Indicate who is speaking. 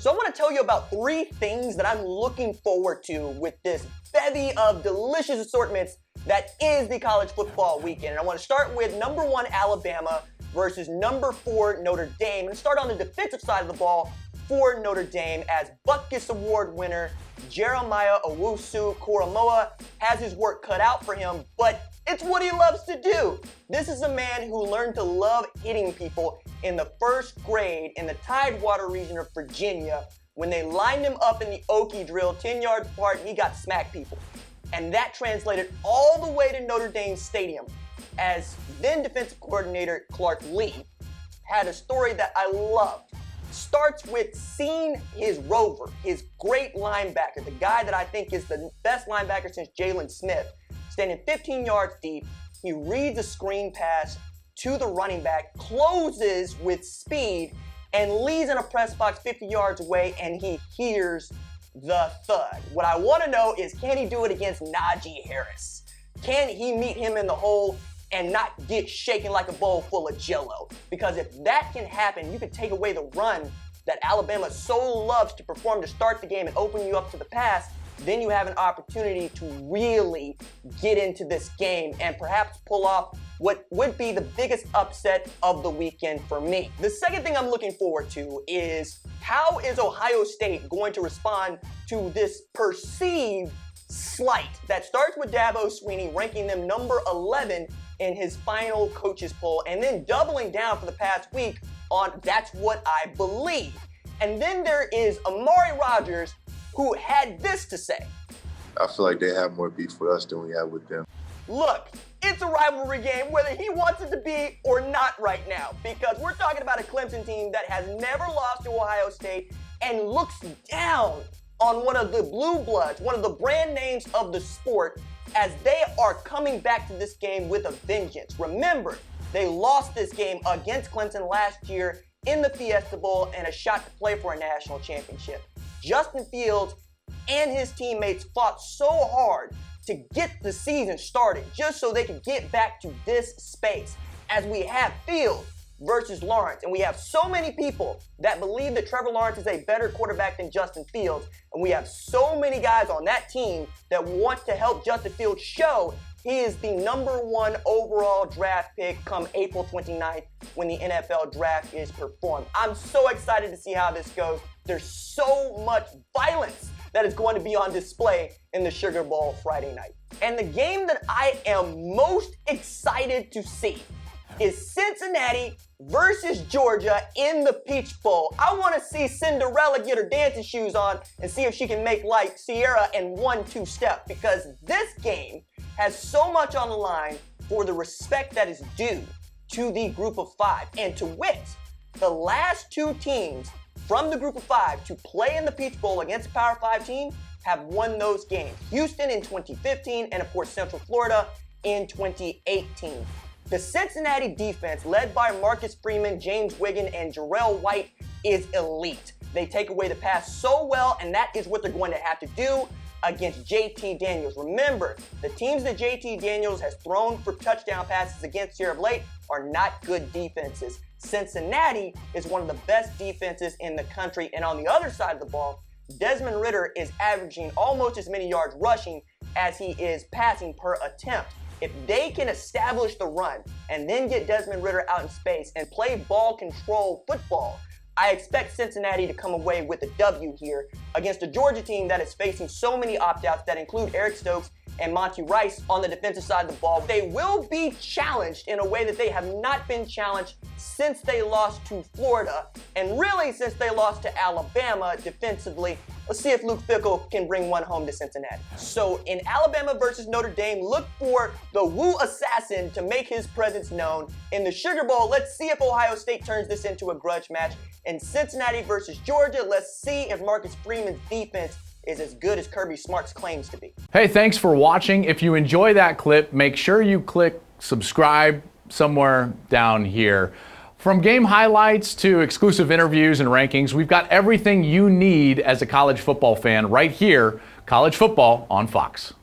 Speaker 1: So I want to tell you about 3 things that I'm looking forward to with this bevy of delicious assortments that is the college football weekend. And I want to start with number 1 Alabama versus number 4 Notre Dame, and start on the defensive side of the ball for Notre Dame, as Butkus Award winner Jeremiah Owusu-Koramoah has his work cut out for him, but it's what he loves to do. This is a man who learned to love hitting people in the 1st grade in the Tidewater region of Virginia when they lined him up in the Okie drill 10 yards apart and he got to smack people. And that translated all the way to Notre Dame Stadium, as then defensive coordinator Clark Lee had a story that I loved. Starts with seeing his rover, his great linebacker, the guy that I think is the best linebacker since Jalen Smith, standing 15 yards deep. He reads a screen pass to the running back, closes with speed, and leads in a press box 50 yards away, and he hears the thud. What I want to know is, can he do it against Najee Harris? Can he meet him in the hole and not get shaken like a bowl full of Jell-O? Because if that can happen, you could take away the run that Alabama so loves to perform to start the game and open you up to the pass. Then you have an opportunity to really get into this game and perhaps pull off what would be the biggest upset of the weekend for me. The second thing I'm looking forward to is, how is Ohio State going to respond to this perceived slight that starts with Dabo Swinney ranking them number 11 in his final coaches poll, and then doubling down for the past week on "that's what I believe." And then there is Amari Rodgers, who had this to say.
Speaker 2: I feel like they have more beef with us than we have with them.
Speaker 1: Look, it's a rivalry game whether he wants it to be or not right now, because we're talking about a Clemson team that has never lost to Ohio State and looks down on one of the blue bloods, one of the brand names of the sport, as they are coming back to this game with a vengeance. Remember, they lost this game against Clemson last year in the Fiesta Bowl and a shot to play for a national championship. Justin Fields and his teammates fought so hard to get the season started just so they could get back to this space, as we have Fields versus Lawrence. And we have so many people that believe that Trevor Lawrence is a better quarterback than Justin Fields. And we have so many guys on that team that want to help Justin Fields show he is the number 1 overall draft pick come April 29th when the NFL draft is performed. I'm so excited to see how this goes. There's so much violence that is going to be on display in the Sugar Bowl Friday night. And the game that I am most excited to see is Cincinnati versus Georgia in the Peach Bowl. I want to see Cinderella get her dancing shoes on and see if she can make like Sierra and 1-2 step, because this game has so much on the line for the respect that is due to the group of 5. And to wit, the last 2 teams from the group of 5 to play in the Peach Bowl against a Power 5 team have won those games. Houston in 2015 and of course Central Florida in 2018. The Cincinnati defense, led by Marcus Freeman, James Wiggin, and Jarrell White, is elite. They take away the pass so well, and that is what they're going to have to do against JT Daniels. Remember, the teams that JT Daniels has thrown for touchdown passes against here of late are not good defenses. Cincinnati is one of the best defenses in the country, and on the other side of the ball, Desmond Ridder is averaging almost as many yards rushing as he is passing per attempt. If they can establish the run and then get Desmond Ridder out in space and play ball control football, I expect Cincinnati to come away with a W here against a Georgia team that is facing so many opt-outs that include Eric Stokes and Monty Rice on the defensive side of the ball. They will be challenged in a way that they have not been challenged since they lost to Florida, and really since they lost to Alabama defensively. Let's see if Luke Fickell can bring one home to Cincinnati. So in Alabama versus Notre Dame, look for the Woo Assassin to make his presence known. In the Sugar Bowl, let's see if Ohio State turns this into a grudge match. In Cincinnati versus Georgia, let's see if Marcus Freeman's defense is as good as Kirby Smart's claims to be.
Speaker 3: Hey, thanks for watching. If you enjoy that clip, make sure you click subscribe somewhere down here. From game highlights to exclusive interviews and rankings, we've got everything you need as a college football fan right here, College Football on Fox.